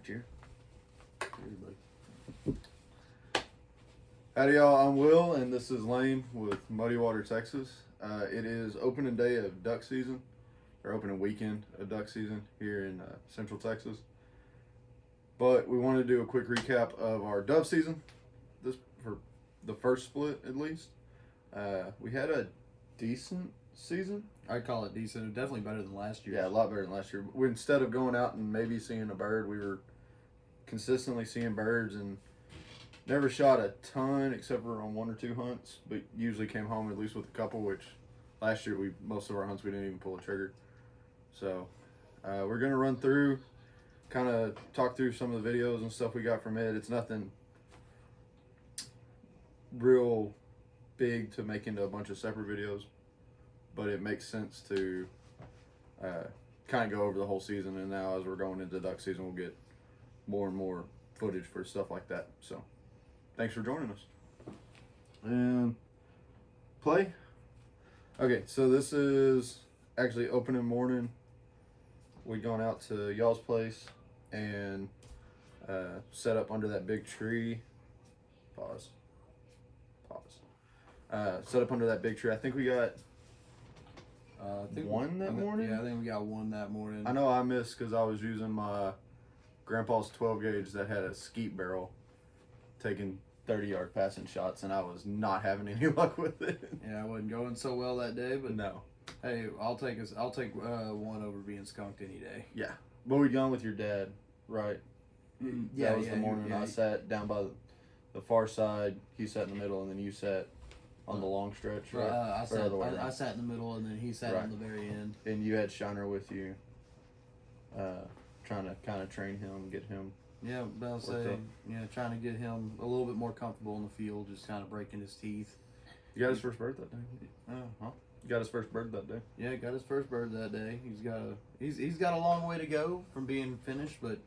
Cheers. Cheers, buddy. Howdy, y'all. I'm Will, and this is Lane with Muddy Water, Texas. It is opening day of duck season, or opening weekend of duck season here in Central Texas. But we want to do a quick recap of our dove season, this for the first split at least. We had a decent season. I'd call it decent. Definitely better than last year. Yeah, a lot better than last year. Instead of going out and maybe seeing a bird, we were consistently seeing birds and never shot a ton except for on one or two hunts, but usually came home at least with a couple, which last year most of our hunts we didn't even pull a trigger. So we're going to run through, kind of talk through some of the videos and stuff we got from it. It's nothing real big to make into a bunch of separate videos, but it makes sense to kind of go over the whole season, and now as we're going into duck season, we'll get more and more footage for stuff like that. So thanks for joining us. And play. Okay, so this is actually opening morning. We gone out to y'all's place and set up under that big tree. Pause. Set up under that big tree. I think we got one that morning. Yeah, I think we got one that morning. I know I missed because I was using my grandpa's 12 gauge that had a skeet barrel, taking 30-yard passing shots, and I was not having any luck with it. Yeah, I wasn't going so well that day, but No. Hey, I'll take one over being skunked any day. Yeah, but we gone with your dad, right? Yeah, that was the morning I sat down by the far side. He sat in the middle, and then you sat on the long stretch, right? I sat in the middle, and then he sat on the very end. And you had Shiner with you, trying to kind of train him, get him. Yeah, but I'll say, trying to get him a little bit more comfortable in the field, just kind of breaking his teeth. You got his first bird that day? Huh? You got his first bird that day? Yeah, he got his first bird that day. He's got a long way to go from being finished, but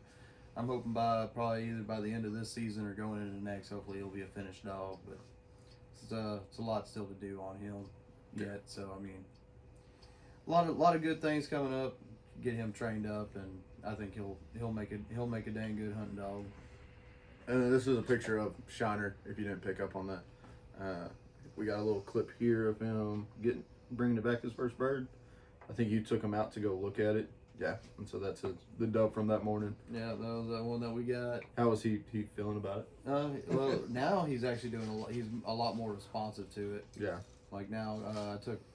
I'm hoping probably either by the end of this season or going into next, hopefully he'll be a finished dog. But it's a lot still to do on him yet. So I mean, a lot of good things coming up. Get him trained up, and I think he'll make a dang good hunting dog. And then this is a picture of Shiner. If you didn't pick up on that, we got a little clip here of him bringing it back his first bird. I think you took him out to go look at it. Yeah, and so that's the dove from that morning. Yeah, that was that one that we got. How was he feeling about it? Well, now he's actually doing a lot. He's a lot more responsive to it. Yeah. Like now,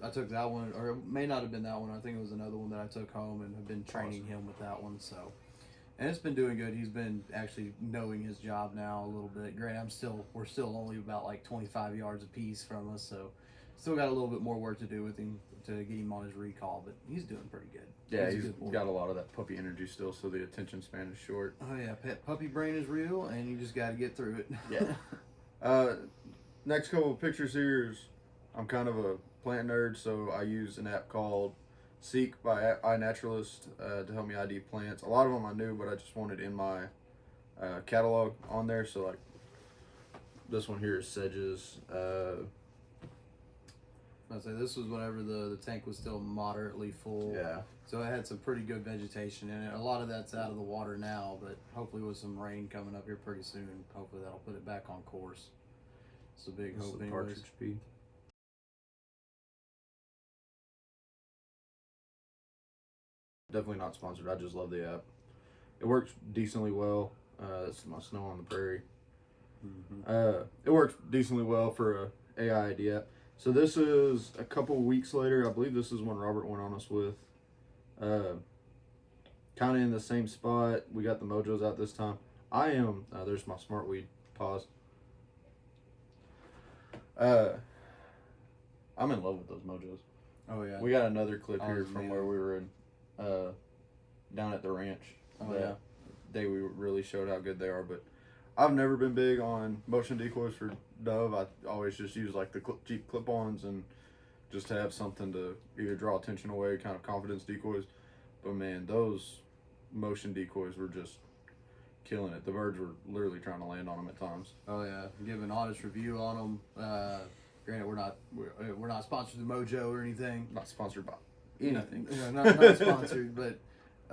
I took that one, or it may not have been that one. I think it was another one that I took home and have been training him with that one. So, and it's been doing good. He's been actually knowing his job now a little bit. Granted, we're still only about like 25 yards apiece from us, so still got a little bit more work to do with him to get him on his recall. But he's doing pretty good. Yeah, he's got a lot of that puppy energy still, so the attention span is short. Oh yeah, puppy brain is real, and you just got to get through it. Yeah. Next couple of pictures here is, I'm kind of a plant nerd, so I use an app called Seek by iNaturalist to help me ID plants. A lot of them I knew, but I just wanted in my catalog on there. So like this one here is sedges. I'd say this was whenever the tank was still moderately full. Yeah. So it had some pretty good vegetation in it. A lot of that's out of the water now, but hopefully with some rain coming up here pretty soon, hopefully that'll put it back on course. It's a big hope anyways. Partridge pea. Definitely not sponsored. I just love the app. It works decently well. This is my snow on the prairie. Mm-hmm. It works decently well for a AI ID app. So this is a couple weeks later. I believe this is when Robert went on us with. Kind of in the same spot. We got the mojos out this time. I am. There's my smart weed. Pause. I'm in love with those mojos. Oh yeah. We got another clip here from where we were in, down at the ranch. Oh yeah. Day we really showed how good they are. But I've never been big on motion decoys for dove. I always just use like the cheap clip-ons and just to have something to either draw attention away, kind of confidence decoys. But man, those motion decoys were just killing it. The birds were literally trying to land on them at times. Oh yeah, give an honest review on them. Granted, we're not sponsored by Mojo or anything. Not sponsored by anything. Not sponsored, but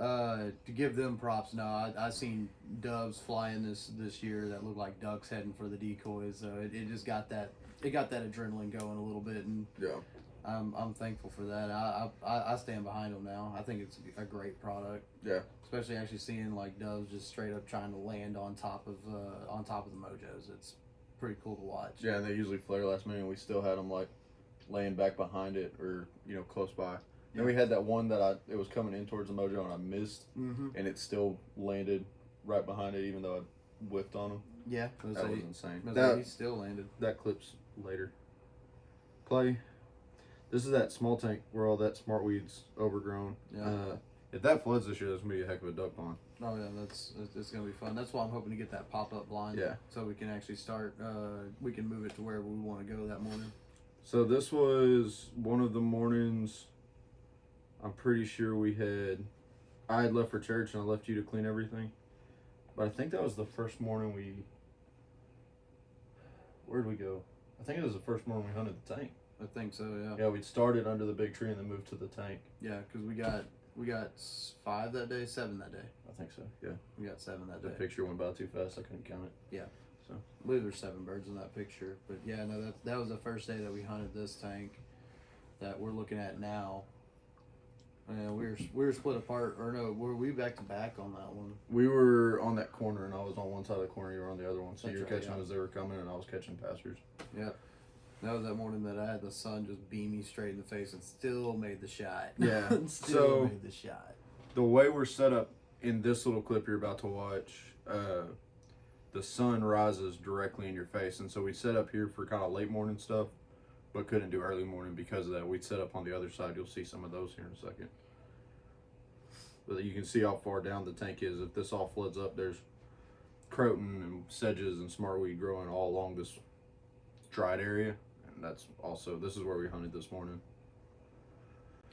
To give them props, no, I seen doves flying this year that looked like ducks heading for the decoys. So it just got that adrenaline going a little bit, and Yeah. I'm thankful for that. I stand behind them now. I think it's a great product. Yeah. Especially actually seeing like doves just straight up trying to land on top of the mojos. It's pretty cool to watch. Yeah, and they usually flare last minute, and we still had them like laying back behind it or close by. Then we had that one that it was coming in towards the mojo and I missed, and it still landed right behind it, even though I whiffed on him. Yeah, that was insane. He still landed. That clip's later. Clay, this is that small tank where all that smartweed's overgrown. Yeah. If that floods this year, that's gonna be a heck of a duck pond. Oh yeah, it's gonna be fun. That's why I'm hoping to get that pop-up blind. Yeah. So we can actually start. We can move it to wherever we want to go that morning. So this was one of the mornings. I'm pretty sure I had left for church and I left you to clean everything. But I think that was the first morning where'd we go? I think it was the first morning we hunted the tank. I think so, yeah. Yeah, we'd started under the big tree and then moved to the tank. Yeah, because we got 5 that day, 7 that day. I think so, yeah. We got 7 that The day. picture went by too fast, I couldn't count it. Yeah. So I believe there's 7 birds in that picture. But yeah, no, that was the first day that we hunted this tank that we're looking at now. And we were split apart, or no, were we back to back on that one? we were on that corner and I was on one side of the corner, you were on the other one. So That's you were right, catching yeah. as they were coming and I was catching passers. Yep. That was that morning that I had the sun just beam me straight in the face and still made the shot. Yeah. Still made the shot. The way we're set up in this little clip you're about to watch, the sun rises directly in your face, and so we set up here for kind of late morning stuff, but couldn't do early morning because of that. We'd set up on the other side. You'll see some of those here in a second. But you can see how far down the tank is. If this all floods up, there's croton and sedges and smartweed growing all along this dried area, and this is where we hunted this morning.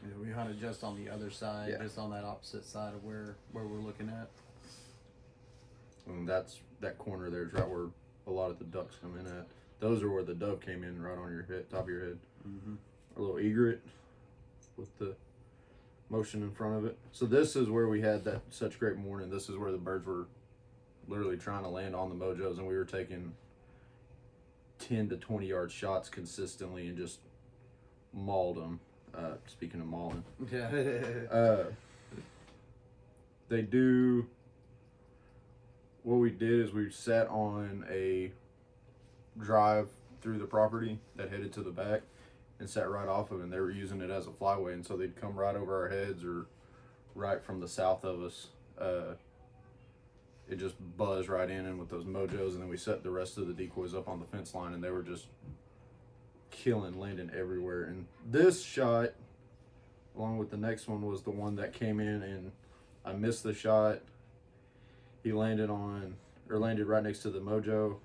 Yeah, we hunted just on the other side, Yeah. just on that opposite side of where we're looking at. And that corner there is right where a lot of the ducks come in at. Those are where the dove came in, right on your head, top of your head. Mm-hmm. A little egret with the motion in front of it. So this is where we had that such great morning. This is where the birds were literally trying to land on the mojos, and we were taking 10 to 20 yard shots consistently and just mauled them. Speaking of mauling, what we did is we sat on a drive through the property that headed to the back and sat right off of it, and they were using it as a flyway, and so they'd come right over our heads or right from the south of us. It just buzzed right in with those mojos, and then we set the rest of the decoys up on the fence line, and they were just killing, landing everywhere. And this shot, along with the next one, was the one that came in and I missed the shot. He landed right next to the mojo,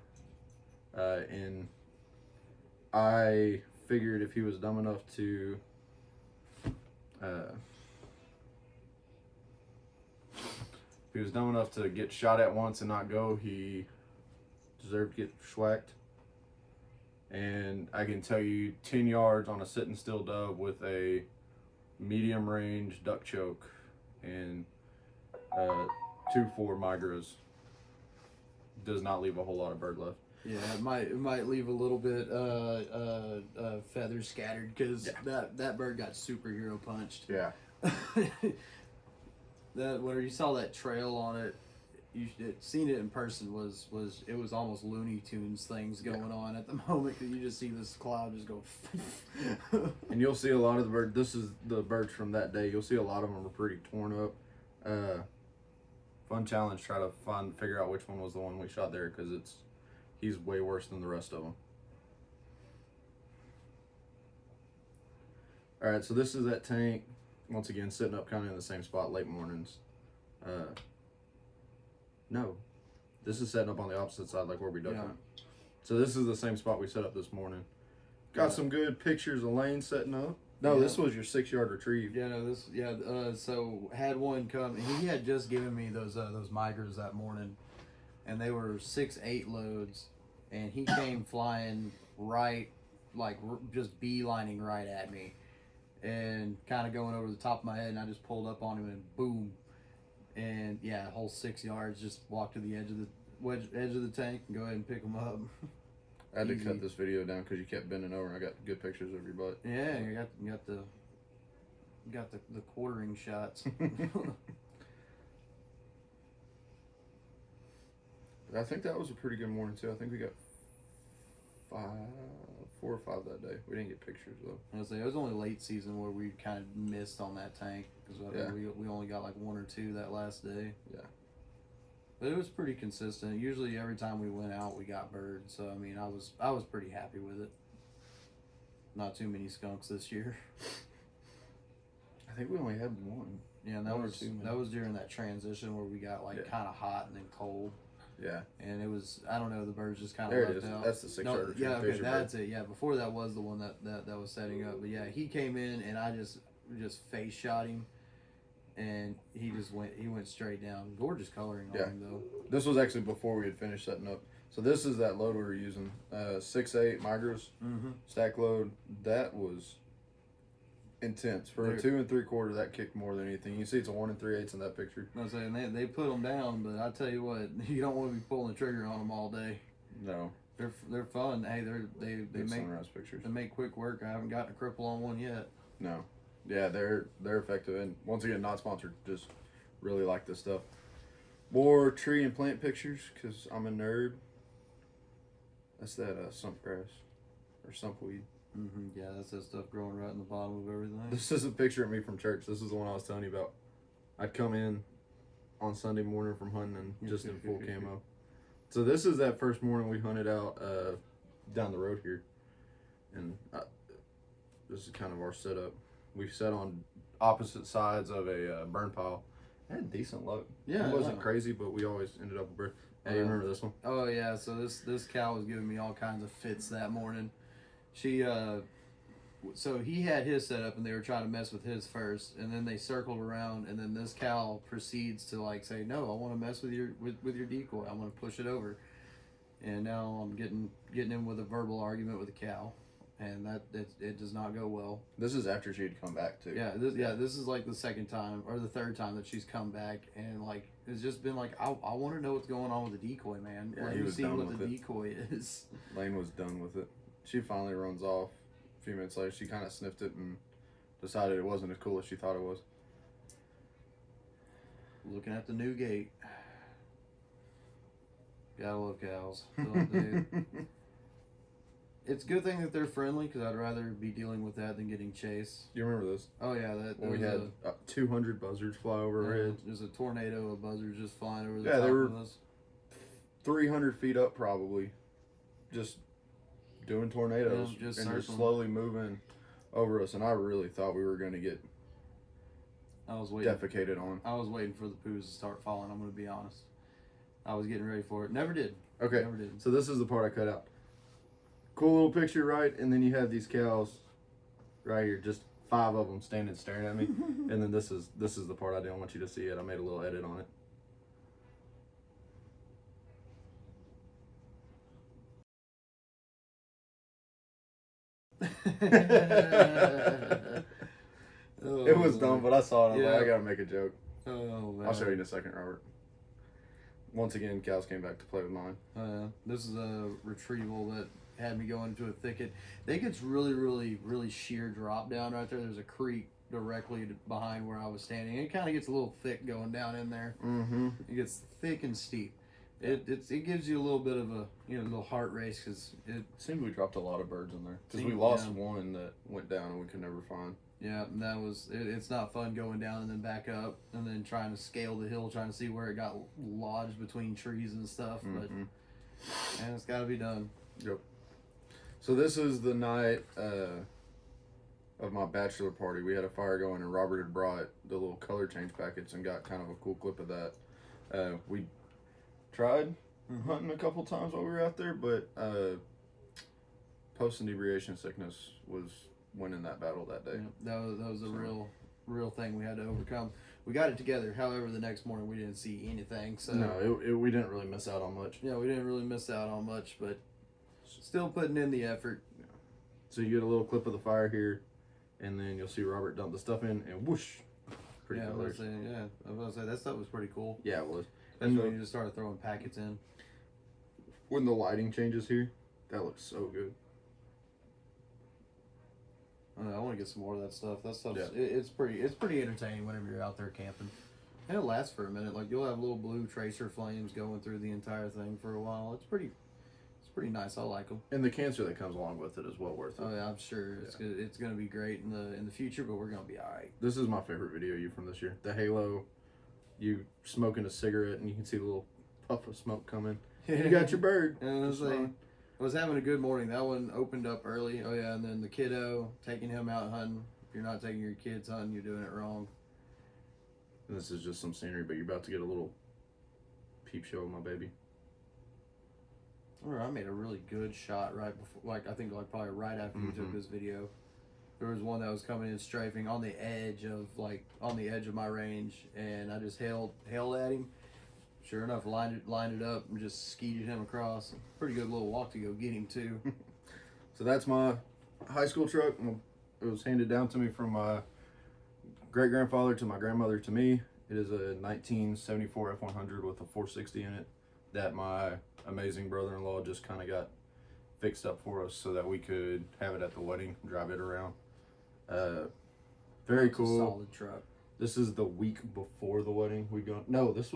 and I figured if he was dumb enough to get shot at once and not go, he deserved to get schwacked. And I can tell you 10 yards on a sitting still dove with a medium range duck choke and 2-4 migras does not leave a whole lot of bird left. Yeah, it might leave a little bit feathers scattered because that bird got superhero punched. Yeah. When you saw that trail on it, seeing it in person was almost Looney Tunes things going on at the moment, because you just see this cloud just go. And you'll see a lot of the birds. This is the birds from that day. You'll see a lot of them are pretty torn up. Fun challenge, try to figure out which one was the one we shot there, because he's way worse than the rest of them. All right, so this is that tank. Once again, sitting up kind of in the same spot late mornings. No, this is setting up on the opposite side, like where we duck hunt. So this is the same spot we set up this morning. Got some good pictures of Lane setting up. No, this was your 6-yard retrieve. Yeah, no, so had one come, and he had just given me those migras that morning, and they were 6-8 loads, and he came flying right, like just beelining right at me, and kind of going over the top of my head, and I just pulled up on him and boom. And yeah, a whole 6 yards. Just walk to the edge of the tank and go ahead and pick them up. I had to Easy. cut this video down because you kept bending over and I got good pictures of your butt. Yeah, you got the quartering shots. I think that was a pretty good morning too. I think we got 4 or 5 that day. We didn't get pictures though. I was say it was only late season where we kind of missed on that tank because we only got like 1 or 2 that last day. Yeah. But it was pretty consistent. Usually every time we went out, we got birds. So I mean, I was pretty happy with it. Not too many skunks this year. I think we only had 1. Yeah, and that was during that transition where we got like kind of hot and then cold. Yeah. And it was, I don't know, the birds just kind There of it left is. out. That's the 6-yarder. Yeah, okay, that's it. Yeah, before that was the one that was setting up. But yeah, he came in and I just face shot him, and he went straight down. Gorgeous coloring on him though. This was actually before we had finished setting up. So this is that load we were using, 6.8 Migros stack load. That was intense for a 2 3/4. That kicked more than anything. You see, it's a 1 3/8 in that picture. I was saying they put them down, but I tell you what, you don't want to be pulling the trigger on them all day. No, they're fun. Hey, they make sunrise pictures. They make quick work. I haven't gotten a cripple on one yet. No, yeah, they're effective, and once again, not sponsored. Just really like this stuff. More tree and plant pictures because I'm a nerd. That's that sump grass or sump weed. Yeah, that's that stuff growing right in the bottom of everything. This is a picture of me from church. This is the one I was telling you about. I'd come in on Sunday morning from hunting and just in full camo. So this is that first morning we hunted out down the road here. And this is kind of our setup. We sat on opposite sides of a burn pile. I had decent luck. Yeah, it wasn't crazy, but we always ended up with bird. Hey, you remember this one? Oh yeah, so this cow was giving me all kinds of fits that morning. She so he had his set up and they were trying to mess with his first, and then they circled around, and then this cow proceeds to like say, "No, I want to mess with your decoy. I want to push it over." And now I'm getting in with a verbal argument with the cow, and it does not go well. This is after she'd come back too. Yeah, this is like the second time or the third time that she's come back, and like it's just been like I want to know what's going on with the decoy, man. Yeah, Let he me was see done what with the it. decoy is. Lane was done with it. She finally runs off. A few minutes later, she kind of sniffed it and decided it wasn't as cool as she thought it was. Looking at the new gate. Gotta love cows. Dude. It's a good thing that they're friendly, because I'd rather be dealing with that than getting chased. You remember this? Oh yeah, When we had 200 buzzards fly over our heads. There's a tornado of buzzards just flying over the Yeah, top they were of us. 300 feet up probably, just doing tornadoes Yeah, just and just circling. slowly moving over us. And I really thought we were going to get I was waiting. defecated on. I was waiting for the poos to start falling. I'm going to be honest. I was getting ready for it. Never did. Okay, Never did. so this is the part I cut out. Cool little picture, right? And then you have these cows right here, just 5 of them standing staring at me. And then this is the part I didn't want you to see it. I made a little edit on it. It was dumb, but I saw it. I'm like, I gotta make a joke. Oh man. I'll show you in a second, Robert. Once again, cows came back to play with mine. This is a retrieval that had me going into a thicket. It gets really, really, really sheer drop down right there. There's a creek directly behind where I was standing. It kind of gets a little thick going down in there. Mm-hmm. It gets thick and steep. It gives you a little bit of a little heart race, because it Seemed we dropped a lot of birds in there because we Seemed, lost yeah. one that went down and we could never find. yeah, and that was it's not fun going down and then back up and then trying to scale the hill, trying to see where it got lodged between trees and stuff. But and it's got to be done. Yep. So this is the night of my bachelor party. We had a fire going, and Robert had brought the little color change packets and got kind of a cool clip of that. We tried hunting a couple times while we were out there, but post inebriation sickness was winning that battle that day. Yeah, that was a real thing we had to overcome. We got it together. However, the next morning we didn't see anything. So No, we didn't really miss out on much. yeah, we didn't really miss out on much, but still putting in the effort. So you get a little clip of the fire here, and then you'll see Robert dump the stuff in, and whoosh, pretty yeah, colors. I was about to say that stuff was pretty cool. Yeah, it was. Especially when you just started throwing packets in. When the lighting changes here, that looks so good. I want to get some more of that stuff. That stuff, Yeah. it's pretty entertaining whenever you're out there camping, and it lasts for a minute. Like you'll have little blue tracer flames going through the entire thing for a while. It's pretty nice. I like them. And the cancer that comes along with it is well worth it. Oh yeah, I'm sure it's gonna be great in the future, but we're gonna be all right. This is my favorite video of you from this year. The halo, you smoking a cigarette and you can see the little puff of smoke coming. You got your bird. And I was having a good morning. That one opened up early. Oh yeah, and then the kiddo, taking him out hunting. If you're not taking your kids hunting, you're doing it wrong. And this is just some scenery, but you're about to get a little peep show of my baby. I made a really good shot right before, probably right after you took this video. There was one that was coming in strafing on the edge of my range, and I just hailed at him. Sure enough, lined it up and just skeeted him across. Pretty good little walk to go get him too. So that's my high school truck. It was handed down to me from my great grandfather to my grandmother to me. It is a 1974 F100 with a 460 in it that my amazing brother-in-law just kind of got fixed up for us so that we could have it at the wedding, drive it around. Very cool. Solid truck. This is the week before the wedding. This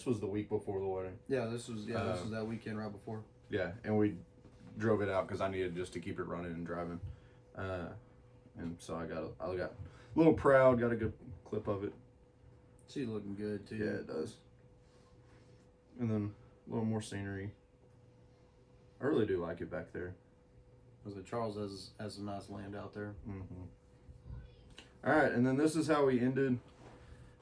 was the week before the wedding. Yeah, this was that weekend right before. Yeah, and we drove it out because I needed just to keep it running and driving. And so I got a little proud, got a good clip of it. She's looking good too. Yeah, it does. And then a little more scenery. I really do like it back there. Because Charles has some nice land out there. All right, and then this is how we ended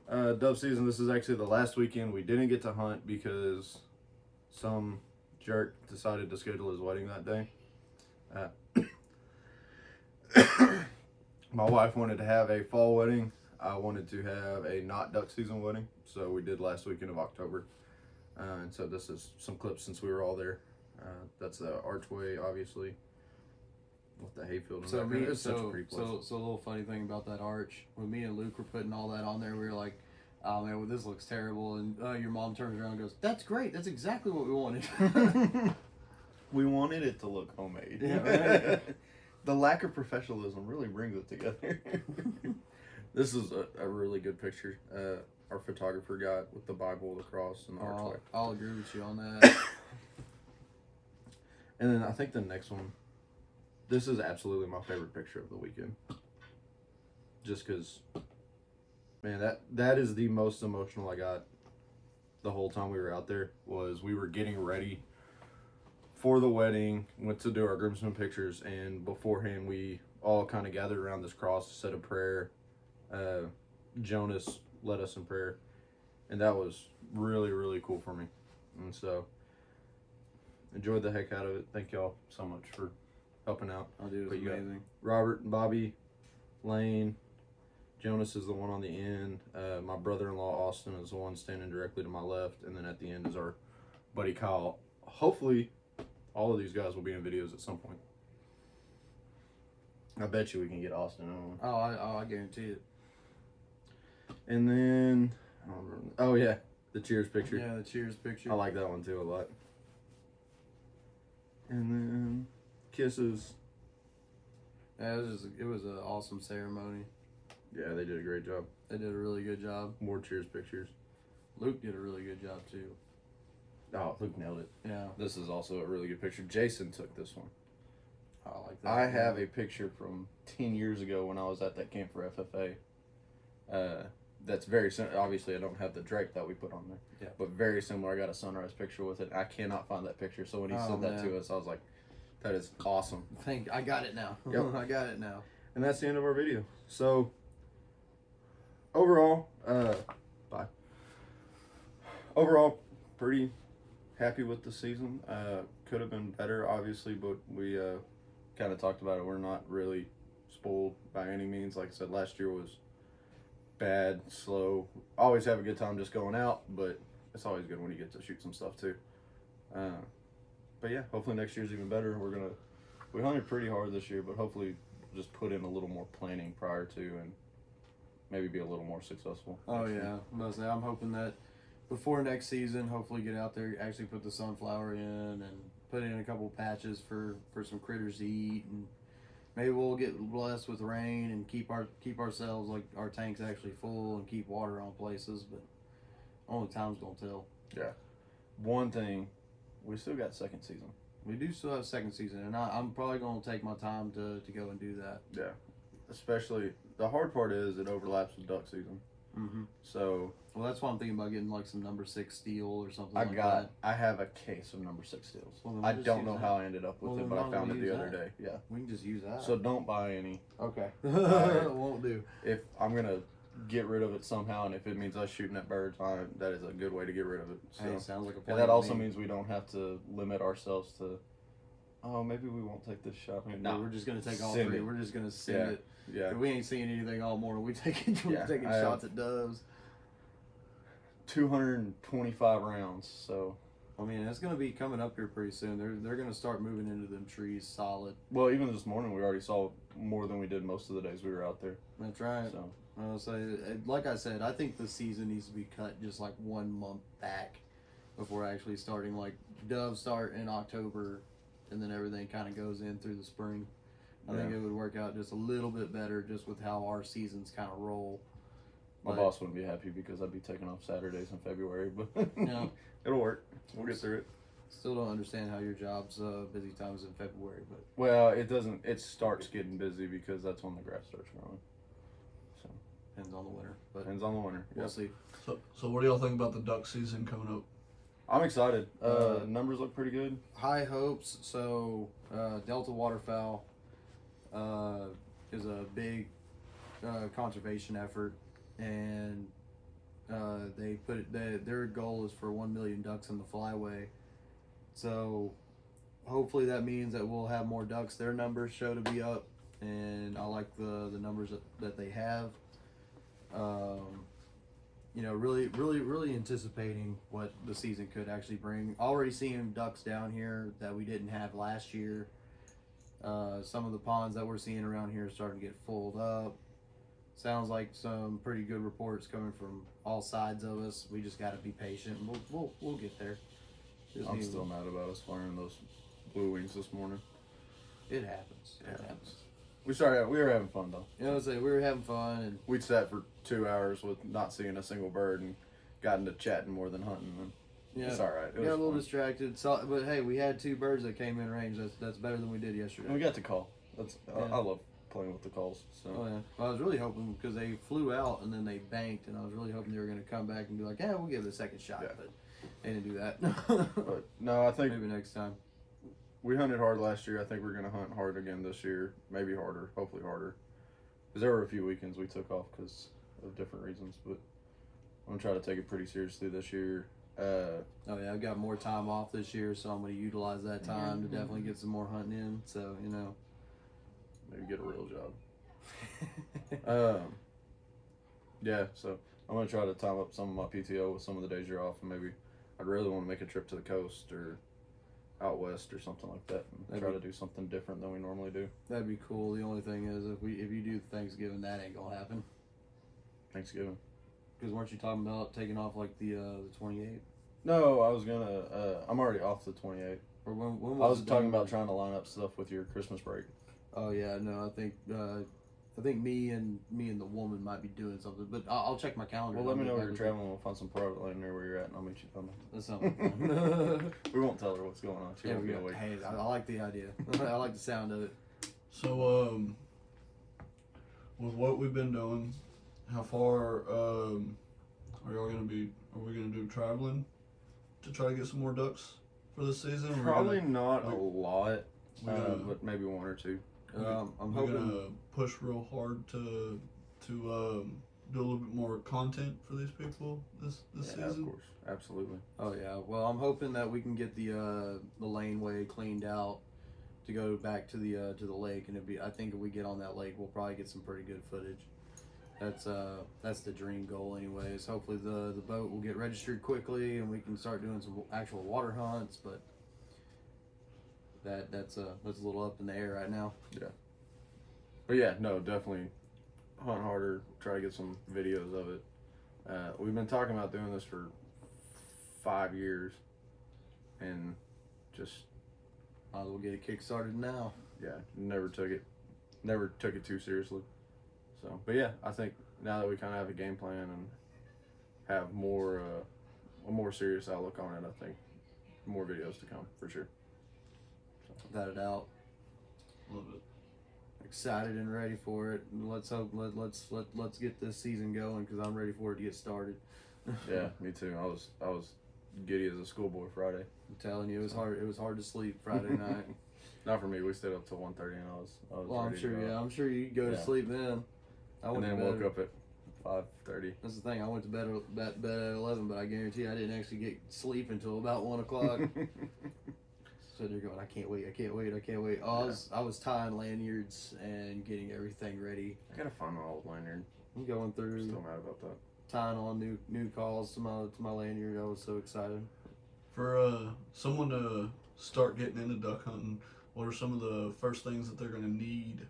dove season. This is actually the last weekend we didn't get to hunt because some jerk decided to schedule his wedding that day. My wife wanted to have a fall wedding. I wanted to have a not duck season wedding, so we did last weekend of October. And so this is some clips since we were all there. That's the archway, obviously, with the hayfield. It's such a pretty place. So a little funny thing about that arch, when me and Luke were putting all that on there, we were like, "Oh man, well, this looks terrible." And your mom turns around and goes, "That's great. That's exactly what we wanted." We wanted it to look homemade. Yeah, right? The lack of professionalism really brings it together. This is a really good picture. Our photographer got with the Bible, the cross, and the archway. I'll agree with you on that. And then I think the next one, this is absolutely my favorite picture of the weekend. Just because, man, that is the most emotional I got the whole time we were out there. Was we were getting ready for the wedding, went to do our groomsmen pictures, and beforehand we all kind of gathered around this cross, said a prayer. Jonas led us in prayer, and that was really, really cool for me. And so enjoyed the heck out of it. Thank y'all so much for helping out. Oh, dude, it was amazing. Robert and Bobby, Lane, Jonas is the one on the end. My brother-in-law Austin is the one standing directly to my left, and then at the end is our buddy Kyle. Hopefully all of these guys will be in videos at some point. I bet you we can get Austin on. I guarantee it. And then, the cheers picture. Yeah, the cheers picture. I like that one too a lot. And then kisses. Yeah, it was an awesome ceremony. Yeah, they did a great job. They did a really good job. More cheers pictures. Luke did a really good job too. Oh, Luke nailed it. Yeah. This is also a really good picture. Jason took this one. I like that. I have a picture from 10 years ago when I was at that camp for FFA. That's very similar. Obviously, I don't have the drape that we put on there. Yeah. But very similar. I got a sunrise picture with it. I cannot find that picture. So when he sent that to us, I was like, that is awesome. I got it now. Yep. I got it now. And that's the end of our video. So, overall, bye. Overall, pretty happy with the season. Could have been better, obviously, but we kind of talked about it. We're not really spoiled by any means. Like I said, last year was bad, slow. Always have a good time just going out, but it's always good when you get to shoot some stuff too. But yeah, hopefully next year's even better. We hunted pretty hard this year, but hopefully just put in a little more planning prior to, and maybe be a little more successful. Oh yeah, mostly. I'm hoping that before next season, hopefully get out there, actually put the sunflower in, and put in a couple patches for some critters to eat, and maybe we'll get blessed with rain and keep ourselves like our tanks actually full and keep water on places. But only time's gonna tell. Yeah. One thing, we still got second season. We do still have second season, and I'm probably gonna take my time to go and do that. Yeah. Especially the hard part is it overlaps with duck season. Mm-hmm. So Well, that's why I'm thinking about getting like some number 6 steel or something like that. I have a case of number 6 steels. Well, then I we'll just don't use know that. how I ended up with Well, it, then but why I don't found we it the use other that? day. Yeah. We can just use that. So don't buy any. Okay. Alright. Won't do. If I'm gonna get rid of it somehow, and if it means us shooting at birds, that is a good way to get rid of it. So. Hey, sounds like a plan. And that to also me. means we don't have to limit ourselves to, oh, maybe we won't take this shot. No, we're just gonna take all Send 3. it. We're just gonna send Yeah. it. Yeah. We ain't seeing anything all morning. We're taking Yeah, shots at doves. 225 rounds, so. I mean, it's gonna be coming up here pretty soon. They're gonna start moving into them trees solid. Well, even this morning we already saw more than we did most of the days we were out there. That's right. So. I'll say, like I said, I think the season needs to be cut just like 1 month back before actually starting. Like doves start in October, and then everything kind of goes in through the spring. I think it would work out just a little bit better, just with how our seasons kind of roll. My boss wouldn't be happy because I'd be taking off Saturdays in February, but Yeah. it'll work. We'll get through it. Still don't understand how your job's busy times in February, but Well, it doesn't. It starts getting busy because that's when the grass starts growing. So depends on the winter. But depends on the winter. we'll Yep. see. So what do y'all think about the duck season coming up? I'm excited. Numbers look pretty good. High hopes. So Delta Waterfowl is a big conservation effort, and they put it, their goal is for 1 million ducks in the flyway. So hopefully that means that we'll have more ducks. Their numbers show to be up, and I like the numbers that they have. You know, really anticipating what the season could actually bring. Already seeing ducks down here that we didn't have last year. Some of the ponds that we're seeing around here are starting to get filled up. Sounds like some pretty good reports coming from all sides of us. We just got to be patient. And we'll get there. I'm still mad about us firing those blue wings this morning. It happens. It happens. We were having fun though. You know, we were having fun, and We'd sat for 2 hours with not seeing a single bird and got into chatting more than hunting. And yeah, it's all right. It got a was little fun. distracted. So, but hey, we had 2 birds that came in range. That's better than we did yesterday. And we got to call. That's Yeah. I love playing with the calls. So Oh yeah. Well, I was really hoping because they flew out and then they banked, and I was really hoping they were going to come back and be like, "Yeah, we'll give it a second shot," Yeah. but they didn't do that. but no, I think Maybe next time. we hunted hard last year. I think we're gonna hunt hard again this year. Maybe harder. Hopefully harder. Because there were a few weekends we took off because of different reasons. But I'm gonna try to take it pretty seriously this year. Oh yeah, I've got more time off this year, so I'm going to utilize that time to definitely get some more hunting in. So you know. Maybe get a real job. Yeah, so I'm gonna try to time up some of my PTO with some of the days you're off, and maybe I'd really want to make a trip to the coast or out west or something like that, and try to do something different than we normally do. That'd be cool. The only thing is, if you do Thanksgiving, that ain't gonna happen. Thanksgiving. Because weren't you talking about taking off like the 28th? No, I was gonna. I'm already off the 28th. Or when I was it talking done? about trying to line up stuff with your Christmas break. Oh yeah, no, I think me and the woman might be doing something, but I'll check my calendar. Well, let me know where you're Back with traveling. We'll find some private land near where you're at, and I'll meet you down you. That's something fun. We won't tell her what's going on. She Yeah, won't we be go. awake. Hey, I like the idea. I like the sound of it. So with what we've been doing, how far are y'all gonna be? Are we gonna do traveling to try to get some more ducks for this season? Or Probably not a we- lot, we're gonna- but maybe 1 or 2. I'm we're hoping. gonna push real hard to do a little bit more content for these people this Yeah, season. of course, absolutely. Oh yeah. Well, I'm hoping that we can get the laneway cleaned out to go back to the lake, and I think if we get on that lake, we'll probably get some pretty good footage. That's the dream goal, anyways. Hopefully the boat will get registered quickly, and we can start doing some actual water hunts. But that's a little up in the air right now. But yeah, no, definitely hunt harder, try to get some videos of it. We've been talking about doing this for 5 years, and just Might as well get it kick-started now. never took it too seriously. So, but yeah, I think now that we kind of have a game plan and have more a more serious outlook on it, I think more videos to come for sure. Without a doubt. Love it. Excited and ready for it. Let's hope. Let's get this season going because I'm ready for it to get started. Yeah, me too. I was giddy as a schoolboy Friday. I'm telling you, it was hard. It was hard to sleep Friday night. Not for me. We stayed up till 1:30, and I was. Well, I'm ready sure. to go. Yeah, I'm sure you go to Yeah. sleep then. I And went then to bed. woke up at 5:30. That's the thing. I went to bed at 11, but I guarantee I didn't actually get sleep until about 1 o'clock. So they're going, I can't wait. Oh, I was tying lanyards and getting everything ready. I gotta find my old lanyard. I'm going I'm through still mad about that. tying on new calls to my lanyard. I was so excited. For someone to start getting into duck hunting, what are some of the first things that they're going to need,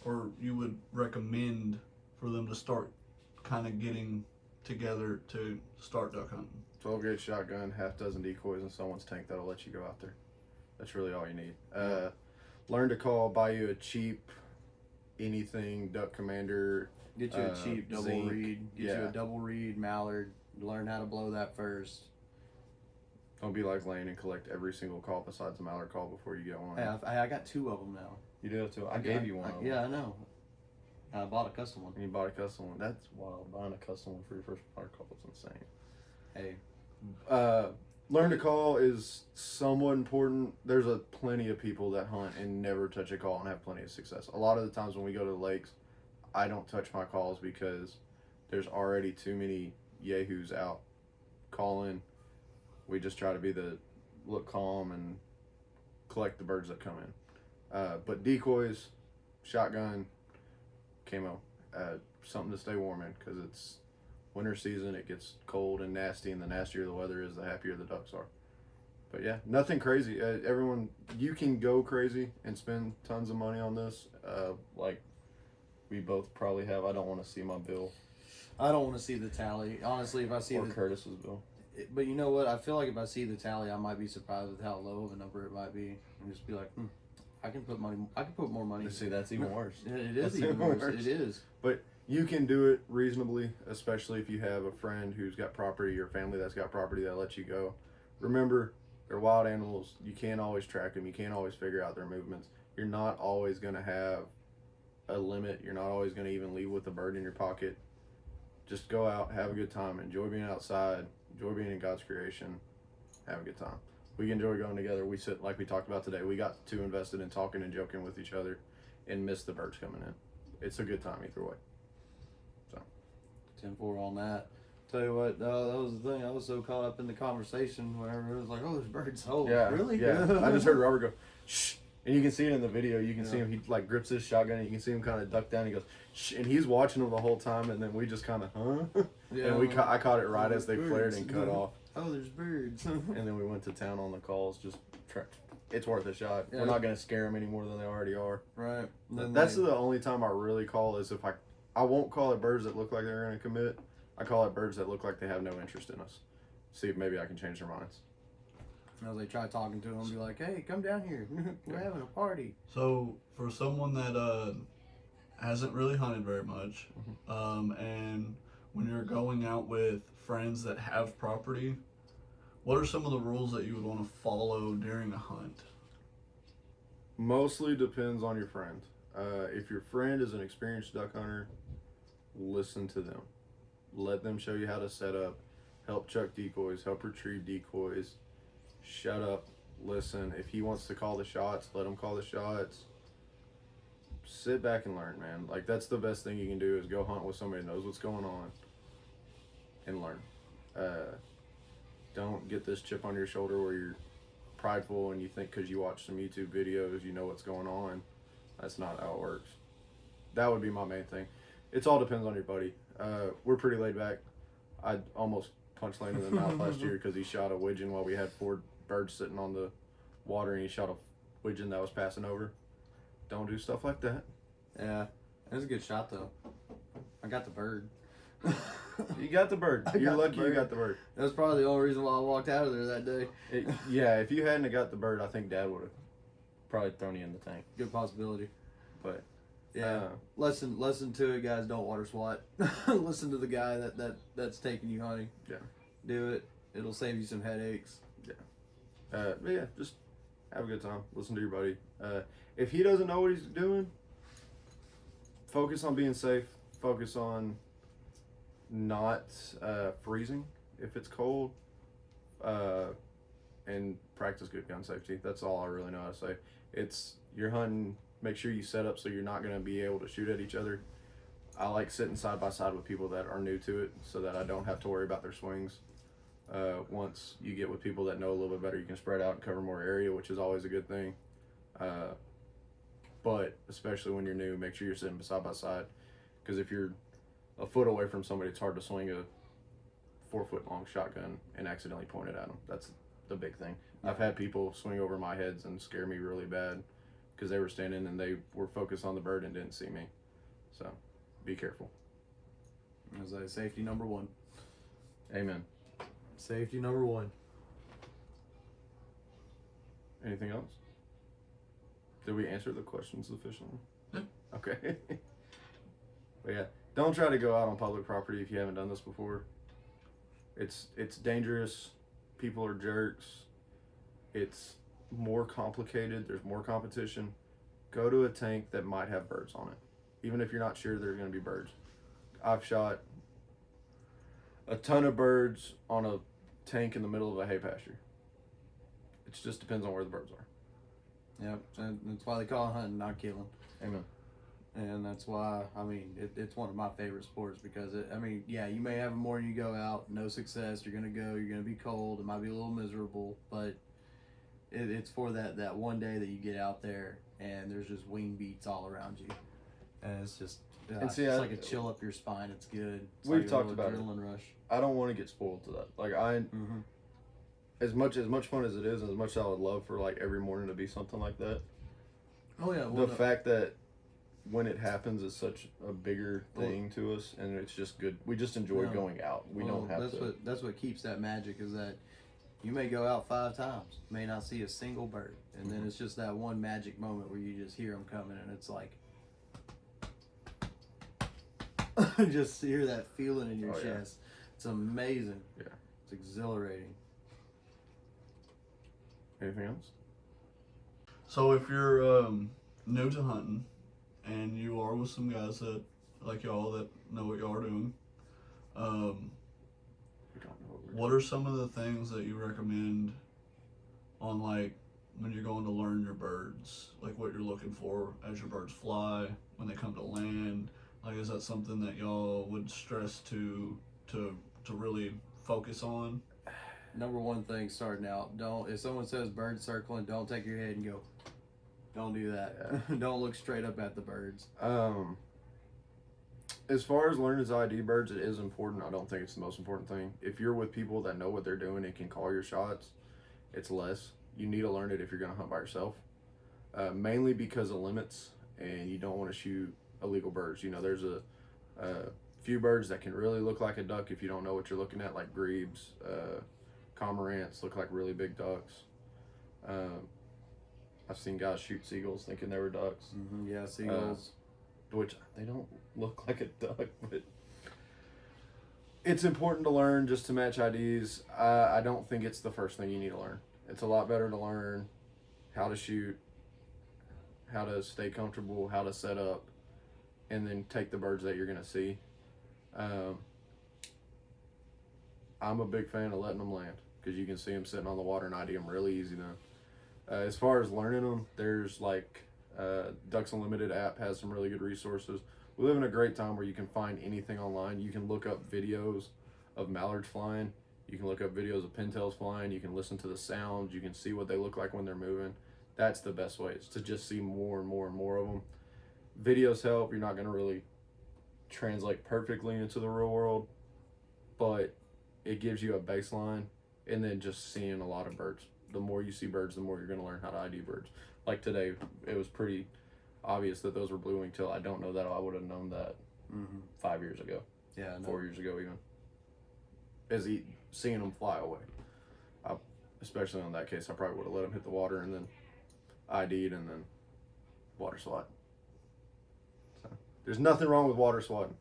or you would recommend for them to start kind of getting together to start duck hunting? 12 gauge shotgun, half dozen decoys, and someone's tank that'll let you go out there. That's really all you need. Learn to call, buy you a cheap anything duck commander. Get you a cheap double zinc. reed. Get you a double reed mallard. Learn how to blow that first. Don't be like Lane and collect every single call besides the mallard call before you get one. Hey, I got 2 of them now. You do it too. I gave you one. of them. Yeah, I know. I bought a custom one. And you bought a custom one. That's wild. Buying a custom one for your first mallard call is insane. Hey, Learn to call is somewhat important. There's plenty of people that hunt and never touch a call and have plenty of success. A lot of the times when we go to the lakes, I don't touch my calls because there's already too many yahoos out calling. We just try to look calm and collect the birds that come in. But decoys, shotgun, camo, something to stay warm in because it's winter season. It gets cold and nasty, and the nastier the weather is, the happier the ducks are. But yeah, nothing crazy. Everyone, you can go crazy and spend tons of money on this, like we both probably have. I don't want to see my bill. I don't want to see the tally. Honestly, if I see Curtis's bill. But you know what? I feel like if I see the tally, I might be surprised with how low of a number it might be, and just be like, I can put more money. See, that's even worse. It is That's even worse. It is. But you can do it reasonably, especially if you have a friend who's got property or family that's got property that lets you go. Remember, they're wild animals. You can't always track them. You can't always figure out their movements. You're not always going to have a limit. You're not always going to even leave with a bird in your pocket. Just go out, have a good time, enjoy being outside, enjoy being in God's creation, have a good time. We enjoy going together. We sit, like we talked about today, we got too invested in talking and joking with each other and missed the birds coming in. It's a good time either way. 10-4 on that. Tell you what, that was the thing. I was so caught up in the conversation whenever it was like, oh, there's birds. Oh, Yeah, really? Yeah. I just heard Robert go, shh. And you can see it in the video. You can see him, he like grips his shotgun, and you can see him kind of duck down. He goes, shh. And he's watching them the whole time, and then we just kind of, huh? Yeah. And I caught it right as they Birds. flared and cut off. Oh, there's birds. And then we went to town on the calls. It's worth a shot. Yeah. We're not going to scare them any more than they already are. Right. That's the only time I really call is if I won't call it birds that look like they're going to commit. I call it birds that look like they have no interest in us. See if maybe I can change their minds. As they try talking to them, be like, hey, come down here. We're having a party. So for someone that hasn't really hunted very much, and when you're going out with friends that have property, what are some of the rules that you would want to follow during a hunt? Mostly depends on your friend. If your friend is an experienced duck hunter, listen to them. Let them show you how to set up, help chuck decoys, help retrieve decoys. Shut up, listen. If he wants to call the shots, let him call the shots. Sit back and learn, man. Like, that's the best thing you can do is go hunt with somebody who knows what's going on and learn. Don't get this chip on your shoulder where you're prideful and you think because you watch some YouTube videos you know what's going on. That's not how it works. That would be my main thing. It all depends on your buddy. We're pretty laid back. I almost punched Lane in the mouth last year because he shot a widgeon while we had 4 birds sitting on the water, and he shot a widgeon that was passing over. Don't do stuff like that. Yeah. It was a good shot, though. I got the bird. You got the bird. I You're got the lucky you bird. got the bird. That's probably the only reason why I walked out of there that day. Yeah, if you hadn't have got the bird, I think Dad would have probably thrown you in the tank. Good possibility. But yeah, lesson to it, guys. Don't water swat. Listen to the guy that's taking you hunting. Yeah, do it. It'll save you some headaches. Yeah, but yeah, just have a good time. Listen to your buddy. If he doesn't know what he's doing, focus on being safe. Focus on not freezing if it's cold, and practice good gun safety. That's all I really know how to say. You're hunting. Make sure you set up so you're not going to be able to shoot at each other. I like sitting side by side with people that are new to it so that I don't have to worry about their swings. Once you get with people that know a little bit better, you can spread out and cover more area, which is always a good thing. But especially when you're new, make sure you're sitting side by side, because if you're a foot away from somebody, it's hard to swing a 4-foot long shotgun and accidentally point it at them. That's the big thing. I've had people swing over my heads and scare me really bad because they were standing and they were focused on the bird and didn't see me. So be careful. As I say, safety number one. Amen. Safety number one. Anything else? Did we answer the questions sufficiently? Yeah. Okay. But yeah, don't try to go out on public property if you haven't done this before. It's dangerous. People are jerks. It's more complicated. There's more competition. Go to a tank that might have birds on it, even if you're not sure there's going to be birds. I've shot a ton of birds on a tank in the middle of a hay pasture. It just depends on where the birds are. Yep, and that's why they call it hunting, not killing. Amen. And that's why, I mean, it's one of my favorite sports because, you may have a morning you go out, no success, you're going to be cold, it might be a little miserable, but it's for that one day that you get out there and there's just wing beats all around you. And it's just, it's like a chill up your spine, it's good. It's We've like talked a about adrenaline rush. I don't want to get spoiled to that. Like as much fun as it is, and as much as I would love for like every morning to be something like that. Oh yeah, the fact that when it happens is such a bigger thing to us, and it's just good. We just enjoy going out. We don't have to. That's what keeps that magic, is that you may go out 5 times, may not see a single bird, and then it's just that one magic moment where you just hear them coming, and it's like just hear that feeling in your chest. It's amazing. Yeah, it's exhilarating. Anything else? So if you're new to hunting and you are with some guys that like y'all that know what y'all are doing, what are some of the things that you recommend on, like, when you're going to learn your birds, like what you're looking for as your birds fly, when they come to land? Like, is that something that y'all would stress to really focus on? Number one thing starting out, if someone says bird circling, don't take your head and go. Don't do that. Don't look straight up at the birds. As far as learning to ID birds, it is important. I don't think it's the most important thing. If you're with people that know what they're doing and can call your shots, it's less. You need to learn it if you're going to hunt by yourself. Mainly because of limits, and you don't want to shoot illegal birds. You know, there's a few birds that can really look like a duck if you don't know what you're looking at, like grebes, cormorants look like really big ducks. I've seen guys shoot seagulls thinking they were ducks. Mm-hmm, yeah, seagulls. Which they don't look like a duck, but it's important to learn just to match IDs. I don't think it's the first thing you need to learn. It's a lot better to learn how to shoot, how to stay comfortable, how to set up, and then take the birds that you're going to see. I'm a big fan of letting them land because you can see them sitting on the water and ID them really easy now. As far as learning them, there's like Ducks Unlimited app has some really good resources. We live in a great time where you can find anything online. You can look up videos of mallards flying. You can look up videos of pintails flying. You can listen to the sounds. You can see what they look like when they're moving. That's the best way, is to just see more and more and more of them. Videos help. You're not going to really translate perfectly into the real world, but it gives you a baseline, and then just seeing a lot of birds. The more you see birds, the more you're going to learn how to ID birds. Like today, it was pretty obvious that those were blue-winged teal. I don't know that I would have known that Mm-hmm. 5 years ago, Yeah, I know. 4 years ago even. Seeing them fly away. Especially on that case, I probably would have let them hit the water and then ID'd and then water swat. So, there's nothing wrong with water swatting.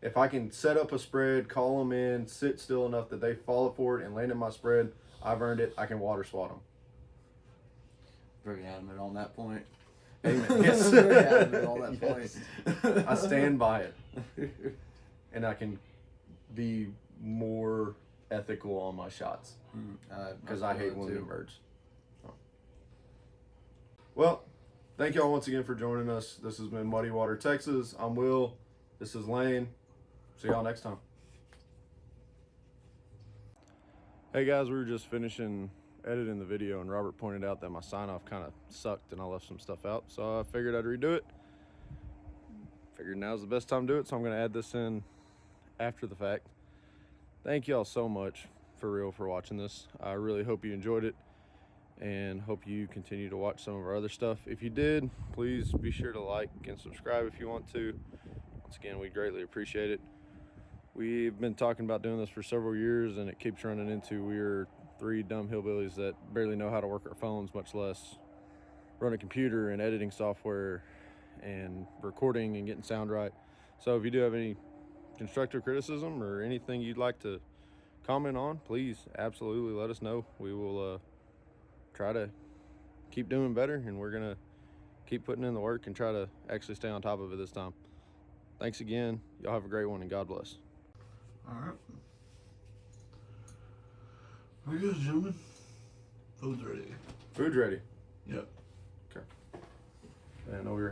If I can set up a spread, call them in, sit still enough that they fall for it and land in my spread, I've earned it. I can water swat them. Very adamant on that point. Amen. Yes. Very adamant on that Yes. point. I stand by it. And I can be more ethical on my shots. Because I hate wounded birds. So. Well, thank y'all once again for joining us. This has been Muddy Water, Texas. I'm Will. This is Lane. See y'all next time. Hey guys, we were just finishing editing the video and Robert pointed out that my sign off kind of sucked and I left some stuff out. So I figured I'd redo it. Figured now's the best time to do it, so I'm going to add this in after the fact. Thank y'all so much for real for watching this. I really hope you enjoyed it and hope you continue to watch some of our other stuff. If you did, please be sure to like and subscribe if you want to. Once again, we greatly appreciate it. We've been talking about doing this for several years and it keeps running into we're 3 dumb hillbillies that barely know how to work our phones, much less run a computer and editing software and recording and getting sound right. So if you do have any constructive criticism or anything you'd like to comment on, please absolutely let us know. We will try to keep doing better, and we're gonna keep putting in the work and try to actually stay on top of it this time. Thanks again. Y'all have a great one and God bless. All right. Very good, gentlemen. Food's ready. Food's ready. Yep. Okay. I didn't know we were